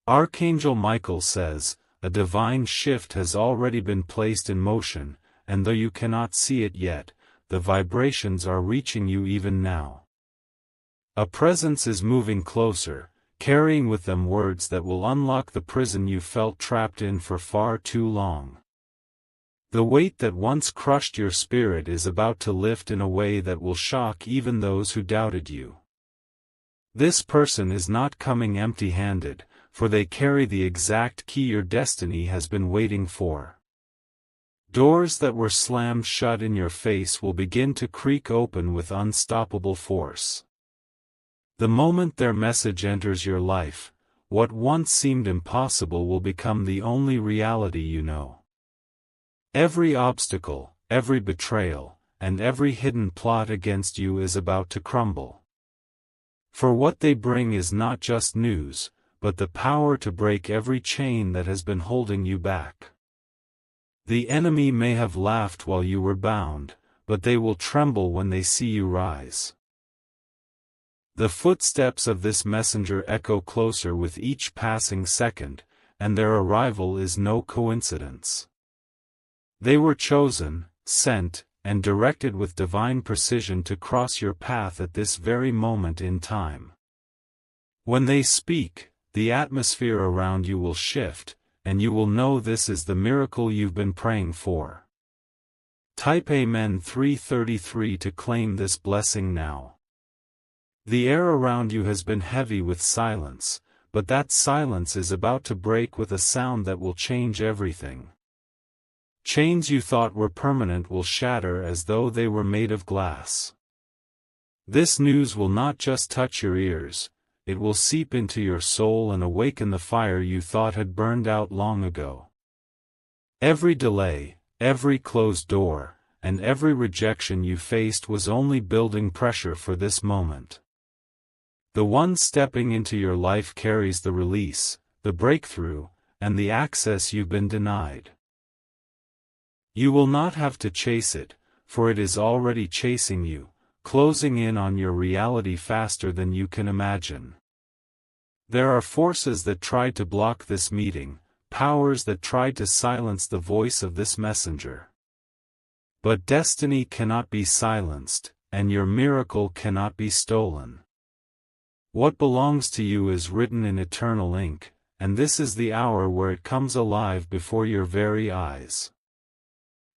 Archangel Michael says, a divine shift has already been placed in motion, and though you cannot see it yet, the vibrations are reaching you even now. A presence is moving closer, carrying with them words that will unlock the prison you felt trapped in for far too long. The weight that once crushed your spirit is about to lift in a way that will shock even those who doubted you. This person is not coming empty-handed, for they carry the exact key your destiny has been waiting for. Doors that were slammed shut in your face will begin to creak open with unstoppable force. The moment their message enters your life, what once seemed impossible will become the only reality you know. Every obstacle, every betrayal, and every hidden plot against you is about to crumble. For what they bring is not just news, but the power to break every chain that has been holding you back. The enemy may have laughed while you were bound, but they will tremble when they see you rise. The footsteps of this messenger echo closer with each passing second, and their arrival is no coincidence. They were chosen, sent, and directed with divine precision to cross your path at this very moment in time. When they speak, the atmosphere around you will shift, and you will know this is the miracle you've been praying for. Type Amen 333 to claim this blessing now. The air around you has been heavy with silence, but that silence is about to break with a sound that will change everything. Chains you thought were permanent will shatter as though they were made of glass. This news will not just touch your ears, it will seep into your soul and awaken the fire you thought had burned out long ago. Every delay, every closed door, and every rejection you faced was only building pressure for this moment. The one stepping into your life carries the release, the breakthrough, and the access you've been denied. You will not have to chase it, for it is already chasing you, closing in on your reality faster than you can imagine. There are forces that tried to block this meeting, powers that tried to silence the voice of this messenger. But destiny cannot be silenced, and your miracle cannot be stolen. What belongs to you is written in eternal ink, and this is the hour where it comes alive before your very eyes.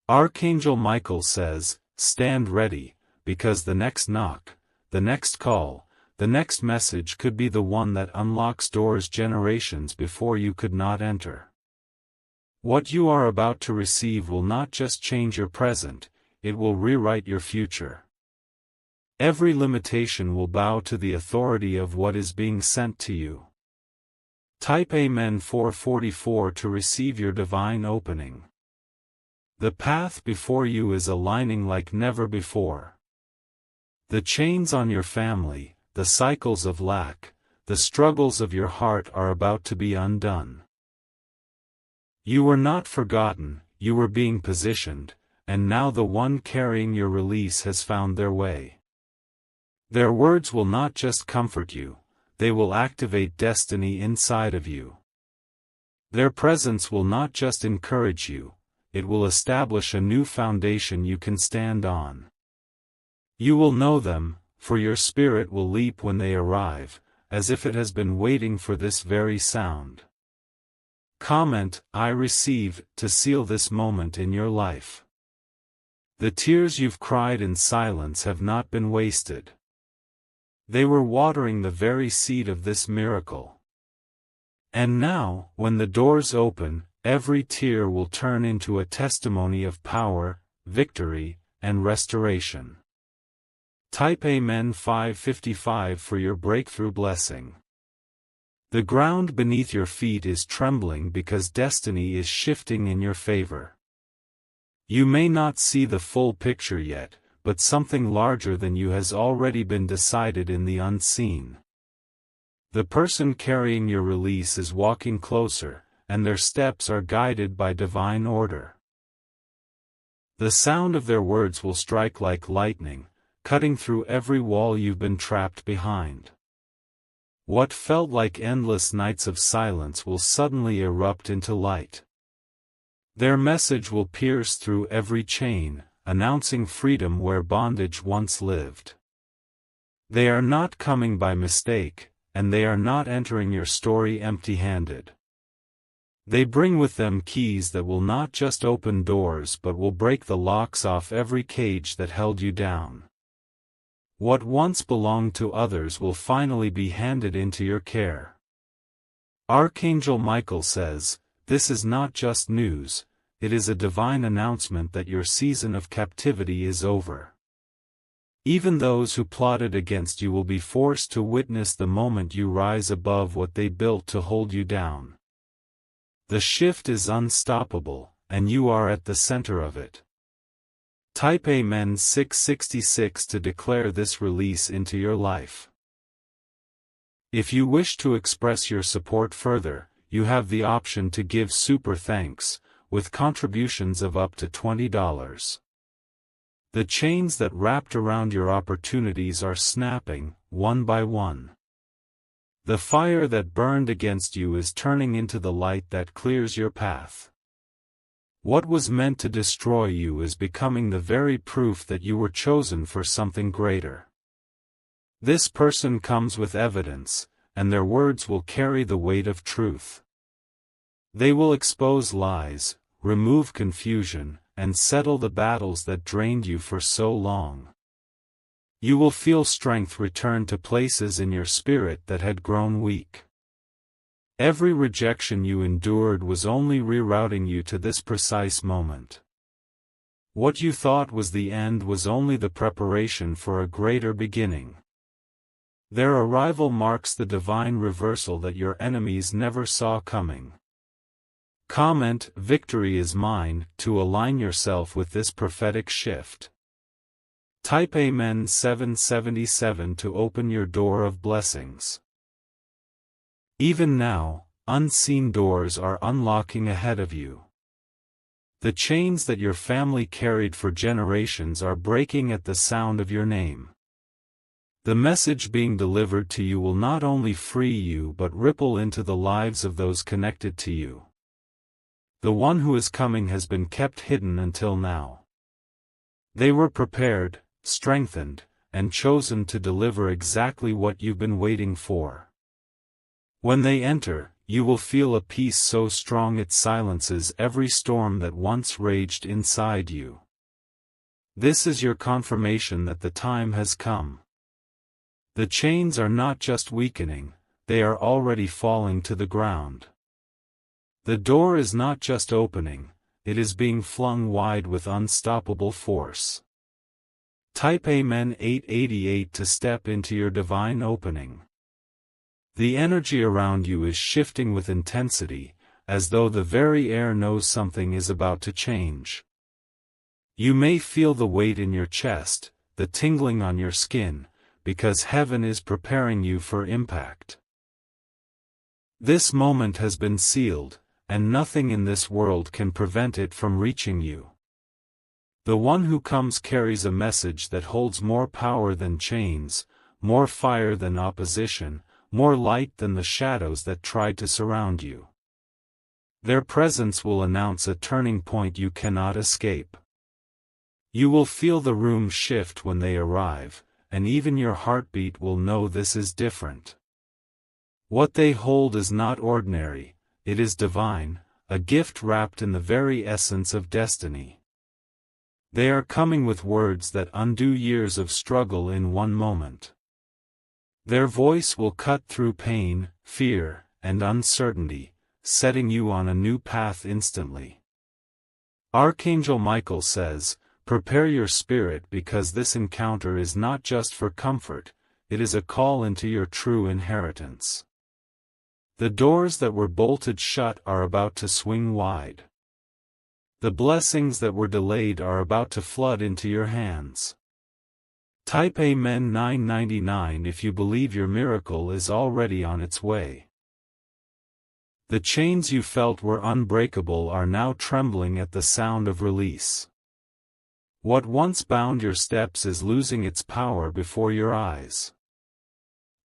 Archangel Michael says, stand ready, because the next knock, the next call, the next message could be the one that unlocks doors generations before you could not enter. What you are about to receive will not just change your present, it will rewrite your future. Every limitation will bow to the authority of what is being sent to you. Type Amen 444 to receive your divine opening. The path before you is aligning like never before. The chains on your family, the cycles of lack, the struggles of your heart are about to be undone. You were not forgotten, you were being positioned, and now the one carrying your release has found their way. Their words will not just comfort you, they will activate destiny inside of you. Their presence will not just encourage you, it will establish a new foundation you can stand on. You will know them, for your spirit will leap when they arrive, as if it has been waiting for this very sound. Comment, I receive, to seal this moment in your life. The tears you've cried in silence have not been wasted. They were watering the very seed of this miracle. And now, when the doors open, every tear will turn into a testimony of power, victory, and restoration. Type Amen 555 for your breakthrough blessing. The ground beneath your feet is trembling because destiny is shifting in your favor. You may not see the full picture yet, but something larger than you has already been decided in the unseen. The person carrying your release is walking closer, and their steps are guided by divine order. The sound of their words will strike like lightning, cutting through every wall you've been trapped behind. What felt like endless nights of silence will suddenly erupt into light. Their message will pierce through every chain, announcing freedom where bondage once lived. They are not coming by mistake, and they are not entering your story empty-handed. They bring with them keys that will not just open doors but will break the locks off every cage that held you down. What once belonged to others will finally be handed into your care. Archangel Michael says, "This is not just news, it is a divine announcement that your season of captivity is over." Even those who plotted against you will be forced to witness the moment you rise above what they built to hold you down. The shift is unstoppable, and you are at the center of it. Type Amen 666 to declare this release into your life. If you wish to express your support further, you have the option to give super thanks, with contributions of up to $20. The chains that wrapped around your opportunities are snapping, one by one. The fire that burned against you is turning into the light that clears your path. What was meant to destroy you is becoming the very proof that you were chosen for something greater. This person comes with evidence, and their words will carry the weight of truth. They will expose lies, remove confusion, and settle the battles that drained you for so long. You will feel strength return to places in your spirit that had grown weak. Every rejection you endured was only rerouting you to this precise moment. What you thought was the end was only the preparation for a greater beginning. Their arrival marks the divine reversal that your enemies never saw coming. Comment "Victory is mine" to align yourself with this prophetic shift. Type Amen 777 to open your door of blessings. Even now, unseen doors are unlocking ahead of you. The chains that your family carried for generations are breaking at the sound of your name. The message being delivered to you will not only free you but ripple into the lives of those connected to you. The one who is coming has been kept hidden until now. They were prepared, strengthened, and chosen to deliver exactly what you've been waiting for. When they enter, you will feel a peace so strong it silences every storm that once raged inside you. This is your confirmation that the time has come. The chains are not just weakening, they are already falling to the ground. The door is not just opening, it is being flung wide with unstoppable force. Type Amen 888 to step into your divine opening. The energy around you is shifting with intensity, as though the very air knows something is about to change. You may feel the weight in your chest, the tingling on your skin, because heaven is preparing you for impact. This moment has been sealed, and nothing in this world can prevent it from reaching you. The one who comes carries a message that holds more power than chains, more fire than opposition, more light than the shadows that tried to surround you. Their presence will announce a turning point you cannot escape. You will feel the room shift when they arrive, and even your heartbeat will know this is different. What they hold is not ordinary, it is divine, a gift wrapped in the very essence of destiny. They are coming with words that undo years of struggle in one moment. Their voice will cut through pain, fear, and uncertainty, setting you on a new path instantly. Archangel Michael says, "Prepare your spirit because this encounter is not just for comfort, it is a call into your true inheritance." The doors that were bolted shut are about to swing wide. The blessings that were delayed are about to flood into your hands. Type Amen 999 if you believe your miracle is already on its way. The chains you felt were unbreakable are now trembling at the sound of release. What once bound your steps is losing its power before your eyes.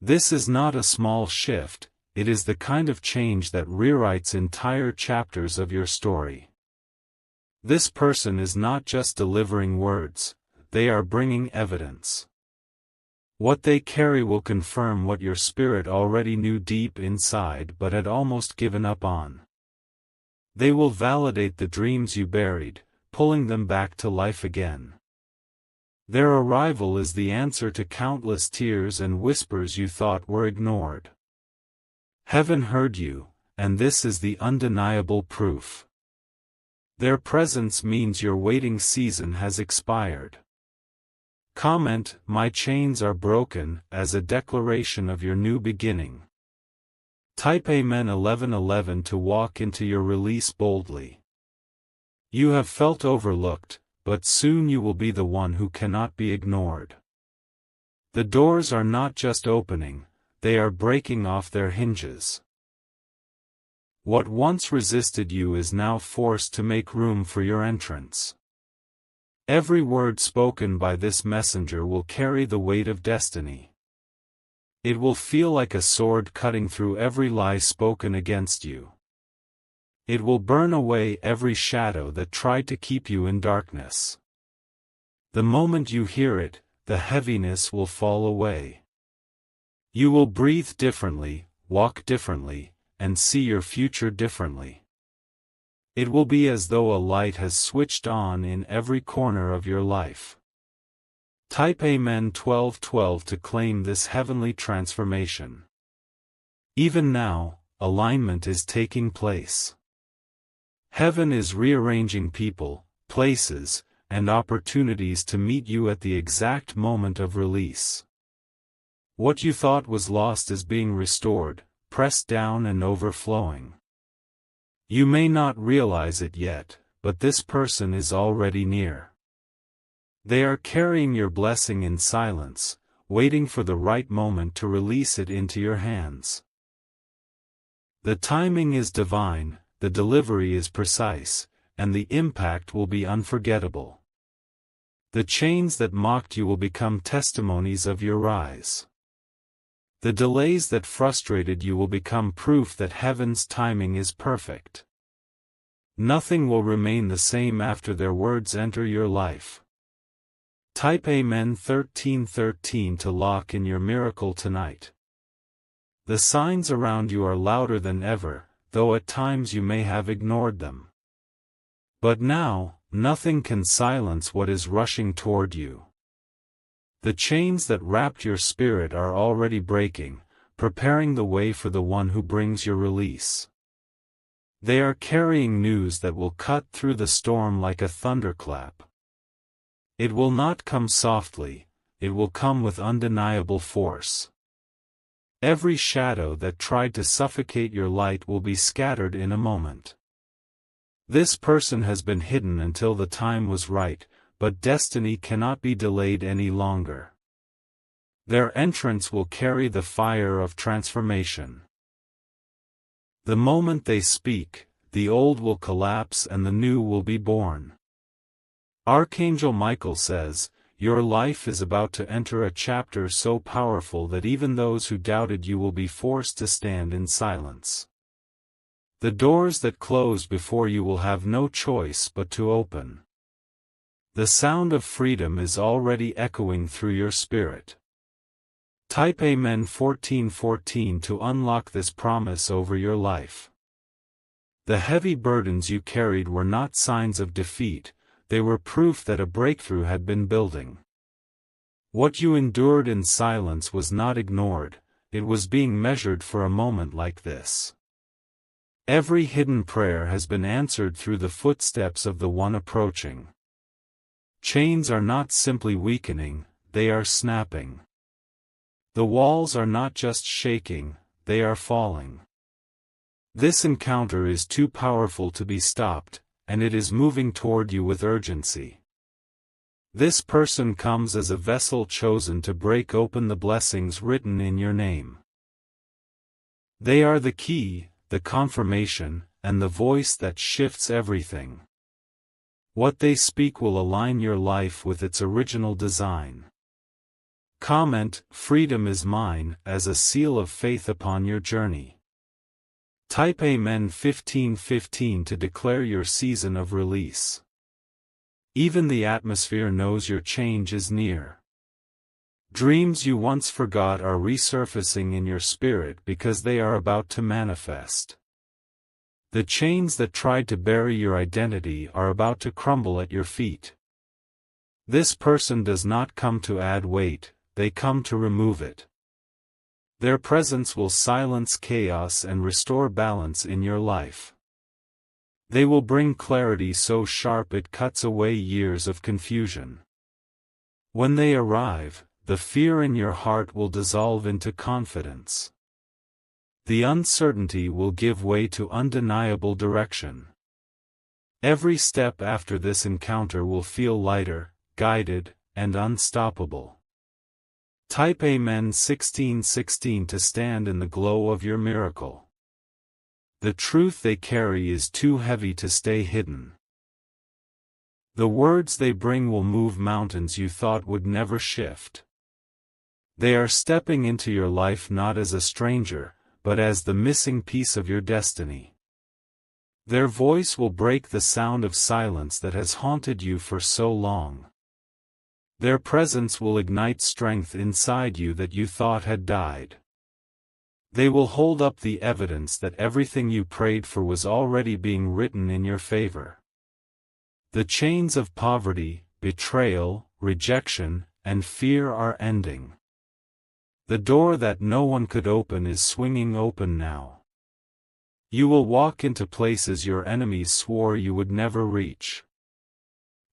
This is not a small shift, it is the kind of change that rewrites entire chapters of your story. This person is not just delivering words, they are bringing evidence. What they carry will confirm what your spirit already knew deep inside but had almost given up on. They will validate the dreams you buried, pulling them back to life again. Their arrival is the answer to countless tears and whispers you thought were ignored. Heaven heard you, and this is the undeniable proof. Their presence means your waiting season has expired. Comment, "My chains are broken," as a declaration of your new beginning. Type Amen 1111 to walk into your release boldly. You have felt overlooked, but soon you will be the one who cannot be ignored. The doors are not just opening, they are breaking off their hinges. What once resisted you is now forced to make room for your entrance. Every word spoken by this messenger will carry the weight of destiny. It will feel like a sword cutting through every lie spoken against you. It will burn away every shadow that tried to keep you in darkness. The moment you hear it, the heaviness will fall away. You will breathe differently, walk differently, and see your future differently. It will be as though a light has switched on in every corner of your life. Type Amen 1212 to claim this heavenly transformation. Even now, alignment is taking place. Heaven is rearranging people, places, and opportunities to meet you at the exact moment of release. What you thought was lost is being restored, pressed down and overflowing. You may not realize it yet, but this person is already near. They are carrying your blessing in silence, waiting for the right moment to release it into your hands. The timing is divine, the delivery is precise, and the impact will be unforgettable. The chains that mocked you will become testimonies of your rise. The delays that frustrated you will become proof that heaven's timing is perfect. Nothing will remain the same after their words enter your life. Type Amen 1313 to lock in your miracle tonight. The signs around you are louder than ever, though at times you may have ignored them. But now, nothing can silence what is rushing toward you. The chains that wrapped your spirit are already breaking, preparing the way for the one who brings your release. They are carrying news that will cut through the storm like a thunderclap. It will not come softly, it will come with undeniable force. Every shadow that tried to suffocate your light will be scattered in a moment. This person has been hidden until the time was right, but destiny cannot be delayed any longer. Their entrance will carry the fire of transformation. The moment they speak, the old will collapse and the new will be born. Archangel Michael says, "Your life is about to enter a chapter so powerful that even those who doubted you will be forced to stand in silence. The doors that closed before you will have no choice but to open." The sound of freedom is already echoing through your spirit. Type Amen 1414 to unlock this promise over your life. The heavy burdens you carried were not signs of defeat, they were proof that a breakthrough had been building. What you endured in silence was not ignored, it was being measured for a moment like this. Every hidden prayer has been answered through the footsteps of the one approaching. Chains are not simply weakening, they are snapping. The walls are not just shaking, they are falling. This encounter is too powerful to be stopped, and it is moving toward you with urgency. This person comes as a vessel chosen to break open the blessings written in your name. They are the key, the confirmation, and the voice that shifts everything. What they speak will align your life with its original design. Comment, freedom is mine, as a seal of faith upon your journey. Type Amen 1515 to declare your season of release. Even the atmosphere knows your change is near. Dreams you once forgot are resurfacing in your spirit because they are about to manifest. The chains that tried to bury your identity are about to crumble at your feet. This person does not come to add weight, they come to remove it. Their presence will silence chaos and restore balance in your life. They will bring clarity so sharp it cuts away years of confusion. When they arrive, the fear in your heart will dissolve into confidence. The uncertainty will give way to undeniable direction. Every step after this encounter will feel lighter, guided, and unstoppable. Type Amen 1616 to stand in the glow of your miracle. The truth they carry is too heavy to stay hidden. The words they bring will move mountains you thought would never shift. They are stepping into your life not as a stranger, but as the missing piece of your destiny. Their voice will break the sound of silence that has haunted you for so long. Their presence will ignite strength inside you that you thought had died. They will hold up the evidence that everything you prayed for was already being written in your favor. The chains of poverty, betrayal, rejection, and fear are ending. The door that no one could open is swinging open now. You will walk into places your enemies swore you would never reach.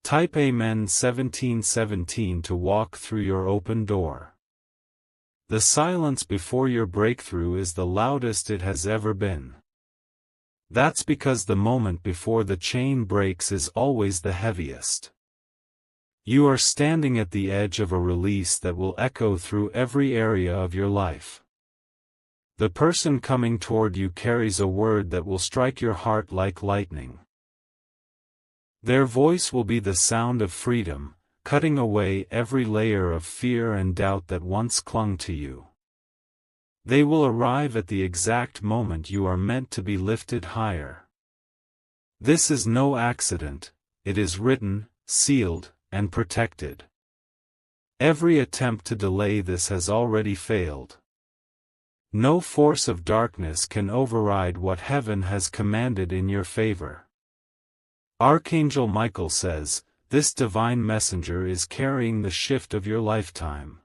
Type Amen 1717 to walk through your open door. The silence before your breakthrough is the loudest it has ever been. That's because the moment before the chain breaks is always the heaviest. You are standing at the edge of a release that will echo through every area of your life. The person coming toward you carries a word that will strike your heart like lightning. Their voice will be the sound of freedom, cutting away every layer of fear and doubt that once clung to you. They will arrive at the exact moment you are meant to be lifted higher. This is no accident, it is written, sealed, and protected. Every attempt to delay this has already failed. No force of darkness can override what heaven has commanded in your favor. Archangel Michael says, this divine messenger is carrying the shift of your lifetime.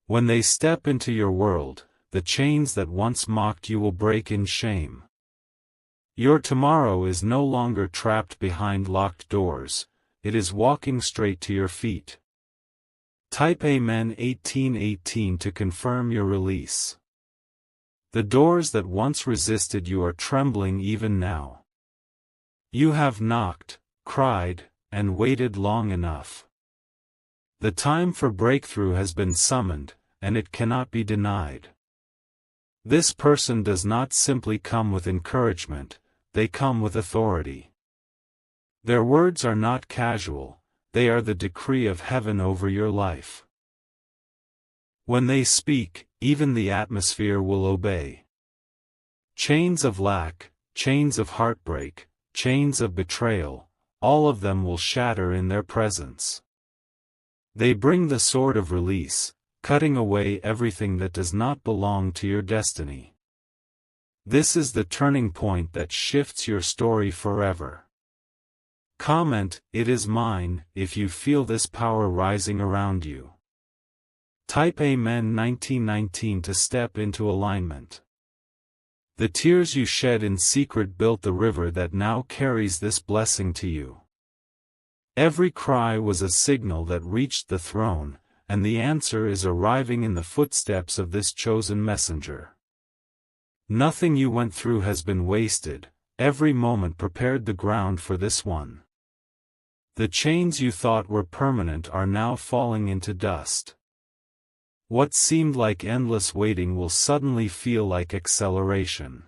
When they step into your world, the chains that once mocked you will break in shame. Your tomorrow is no longer trapped behind locked doors. It is walking straight to your feet. Type Amen 1818 to confirm your release. The doors that once resisted you are trembling even now. You have knocked, cried, and waited long enough. The time for breakthrough has been summoned, and it cannot be denied. This person does not simply come with encouragement, they come with authority. Their words are not casual, they are the decree of heaven over your life. When they speak, even the atmosphere will obey. Chains of lack, chains of heartbreak, chains of betrayal, all of them will shatter in their presence. They bring the sword of release, cutting away everything that does not belong to your destiny. This is the turning point that shifts your story forever. Comment, it is mine, if you feel this power rising around you. Type Amen 1919 to step into alignment. The tears you shed in secret built the river that now carries this blessing to you. Every cry was a signal that reached the throne, and the answer is arriving in the footsteps of this chosen messenger. Nothing you went through has been wasted, every moment prepared the ground for this one. The chains you thought were permanent are now falling into dust. What seemed like endless waiting will suddenly feel like acceleration.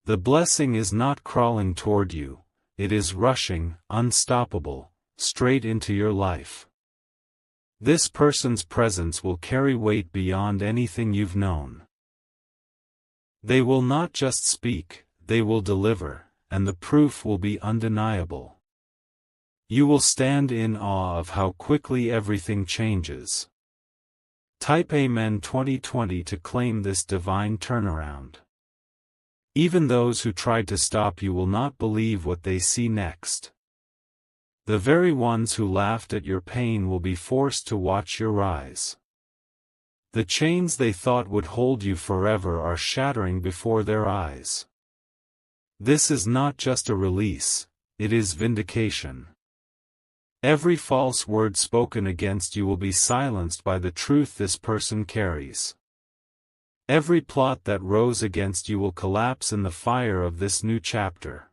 The blessing is not crawling toward you, it is rushing, unstoppable, straight into your life. This person's presence will carry weight beyond anything you've known. They will not just speak, they will deliver, and the proof will be undeniable. You will stand in awe of how quickly everything changes. Type Amen 2020 to claim this divine turnaround. Even those who tried to stop you will not believe what they see next. The very ones who laughed at your pain will be forced to watch your rise. The chains they thought would hold you forever are shattering before their eyes. This is not just a release, it is vindication. Every false word spoken against you will be silenced by the truth this person carries. Every plot that rose against you will collapse in the fire of this new chapter.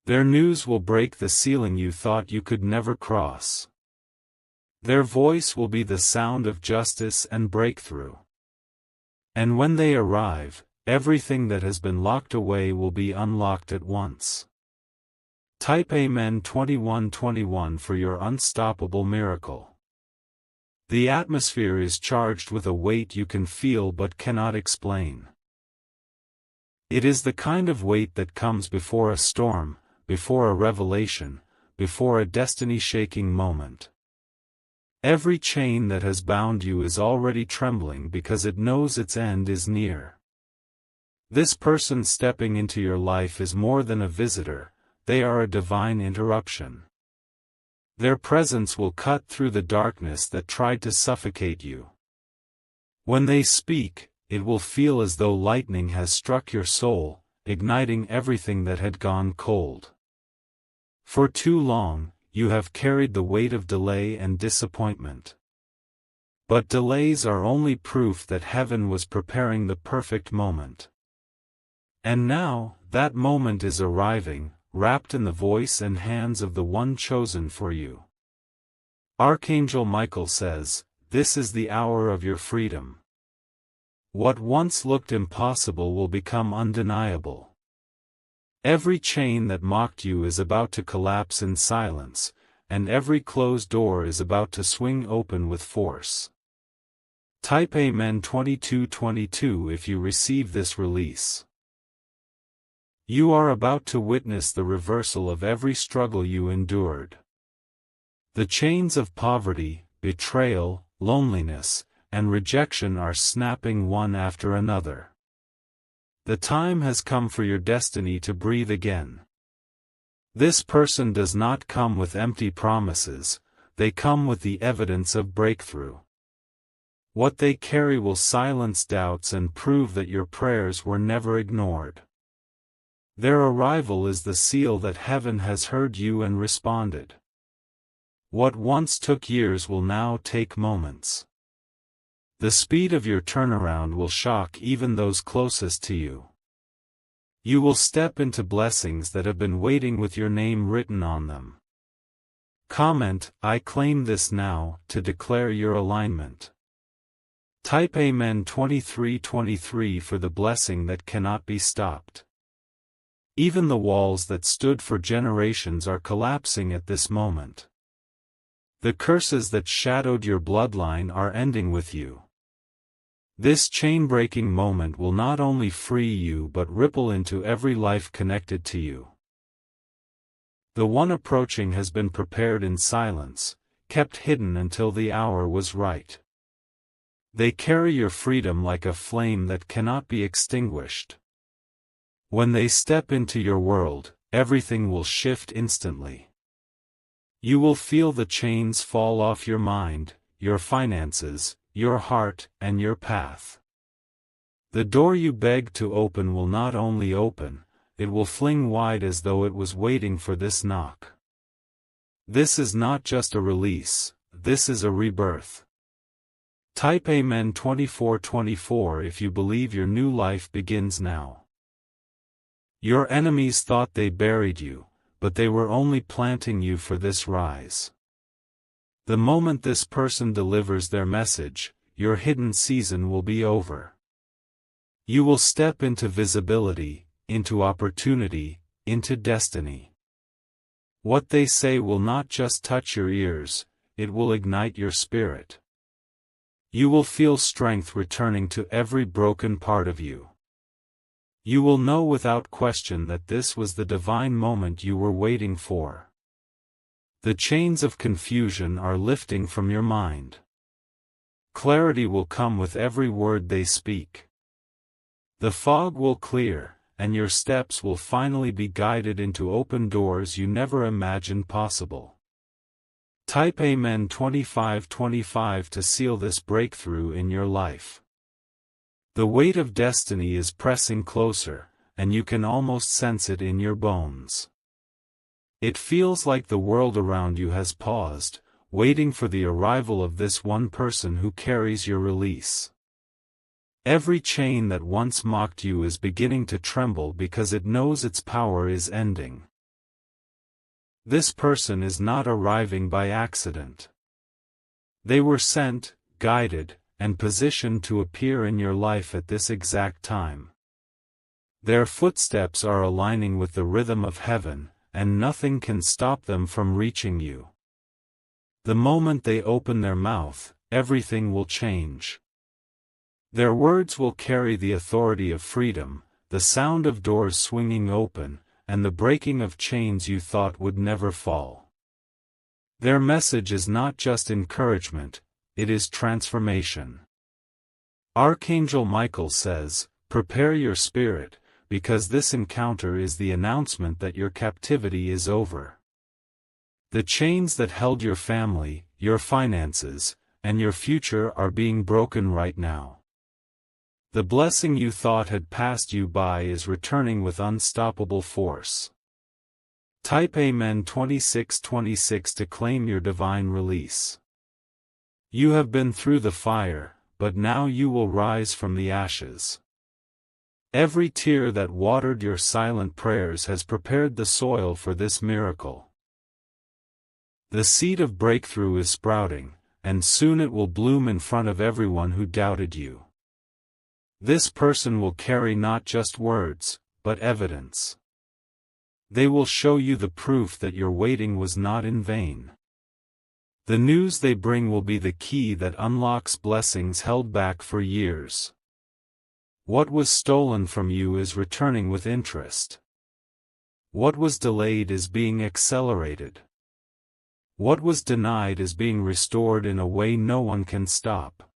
Their news will break the ceiling you thought you could never cross. Their voice will be the sound of justice and breakthrough. And when they arrive, everything that has been locked away will be unlocked at once. Type Amen 2121 for your unstoppable miracle. The atmosphere is charged with a weight you can feel but cannot explain. It is the kind of weight that comes before a storm, before a revelation, before a destiny-shaking moment. Every chain that has bound you is already trembling because it knows its end is near. This person stepping into your life is more than a visitor, they are a divine interruption. Their presence will cut through the darkness that tried to suffocate you. When they speak, it will feel as though lightning has struck your soul, igniting everything that had gone cold. For too long, you have carried the weight of delay and disappointment. But delays are only proof that heaven was preparing the perfect moment. And now, that moment is arriving, wrapped in the voice and hands of the one chosen for you. Archangel Michael says, "This is the hour of your freedom." What once looked impossible will become undeniable. Every chain that mocked you is about to collapse in silence, and every closed door is about to swing open with force. Type Amen 2222 if you receive this release. You are about to witness the reversal of every struggle you endured. The chains of poverty, betrayal, loneliness, and rejection are snapping one after another. The time has come for your destiny to breathe again. This person does not come with empty promises, they come with the evidence of breakthrough. What they carry will silence doubts and prove that your prayers were never ignored. Their arrival is the seal that heaven has heard you and responded. What once took years will now take moments. The speed of your turnaround will shock even those closest to you. You will step into blessings that have been waiting with your name written on them. Comment, "I claim this now," to declare your alignment. Type Amen 2323 for the blessing that cannot be stopped. Even the walls that stood for generations are collapsing at this moment. The curses that shadowed your bloodline are ending with you. This chain-breaking moment will not only free you but ripple into every life connected to you. The one approaching has been prepared in silence, kept hidden until the hour was right. They carry your freedom like a flame that cannot be extinguished. When they step into your world, everything will shift instantly. You will feel the chains fall off your mind, your finances, your heart, and your path. The door you begged to open will not only open, it will fling wide as though it was waiting for this knock. This is not just a release, this is a rebirth. Type Amen 2424 if you believe your new life begins now. Your enemies thought they buried you, but they were only planting you for this rise. The moment this person delivers their message, your hidden season will be over. You will step into visibility, into opportunity, into destiny. What they say will not just touch your ears, it will ignite your spirit. You will feel strength returning to every broken part of you. You will know without question that this was the divine moment you were waiting for. The chains of confusion are lifting from your mind. Clarity will come with every word they speak. The fog will clear, and your steps will finally be guided into open doors you never imagined possible. Type Amen 2525 to seal this breakthrough in your life. The weight of destiny is pressing closer, and you can almost sense it in your bones. It feels like the world around you has paused, waiting for the arrival of this one person who carries your release. Every chain that once mocked you is beginning to tremble because it knows its power is ending. This person is not arriving by accident. They were sent, guided, and positioned to appear in your life at this exact time. Their footsteps are aligning with the rhythm of heaven, and nothing can stop them from reaching you. The moment they open their mouth, everything will change. Their words will carry the authority of freedom, the sound of doors swinging open, and the breaking of chains you thought would never fall. Their message is not just encouragement, it is transformation. Archangel Michael says, "Prepare your spirit, because this encounter is the announcement that your captivity is over." The chains that held your family, your finances, and your future are being broken right now. The blessing you thought had passed you by is returning with unstoppable force. Type Amen 2626 to claim your divine release. You have been through the fire, but now you will rise from the ashes. Every tear that watered your silent prayers has prepared the soil for this miracle. The seed of breakthrough is sprouting, and soon it will bloom in front of everyone who doubted you. This person will carry not just words, but evidence. They will show you the proof that your waiting was not in vain. The news they bring will be the key that unlocks blessings held back for years. What was stolen from you is returning with interest. What was delayed is being accelerated. What was denied is being restored in a way no one can stop.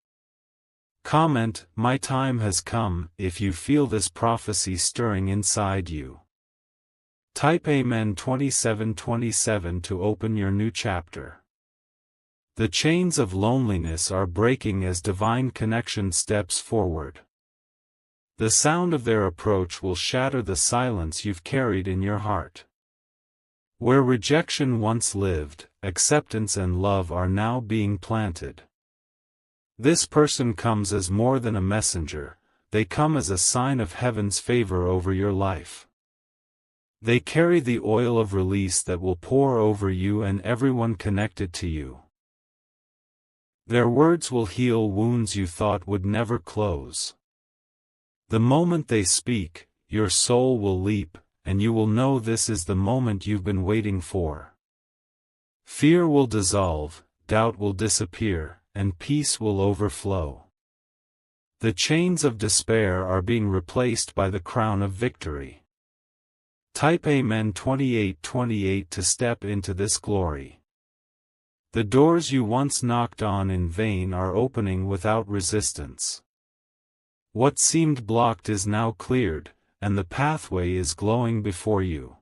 Comment, "My time has come," if you feel this prophecy stirring inside you. Type Amen 2727 to open your new chapter. The chains of loneliness are breaking as divine connection steps forward. The sound of their approach will shatter the silence you've carried in your heart. Where rejection once lived, acceptance and love are now being planted. This person comes as more than a messenger, they come as a sign of heaven's favor over your life. They carry the oil of release that will pour over you and everyone connected to you. Their words will heal wounds you thought would never close. The moment they speak, your soul will leap, and you will know this is the moment you've been waiting for. Fear will dissolve, doubt will disappear, and peace will overflow. The chains of despair are being replaced by the crown of victory. Type Amen 2828 to step into this glory. The doors you once knocked on in vain are opening without resistance. What seemed blocked is now cleared, and the pathway is glowing before you.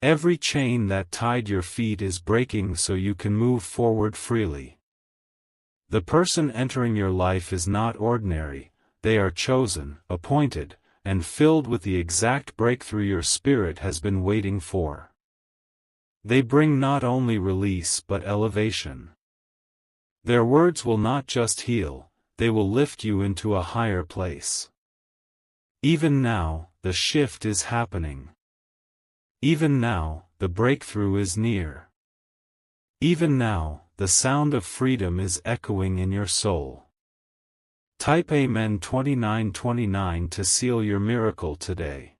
Every chain that tied your feet is breaking so you can move forward freely. The person entering your life is not ordinary, they are chosen, appointed, and filled with the exact breakthrough your spirit has been waiting for. They bring not only release but elevation. Their words will not just heal, they will lift you into a higher place. Even now, the shift is happening. Even now, the breakthrough is near. Even now, the sound of freedom is echoing in your soul. Type Amen 2929 to seal your miracle today.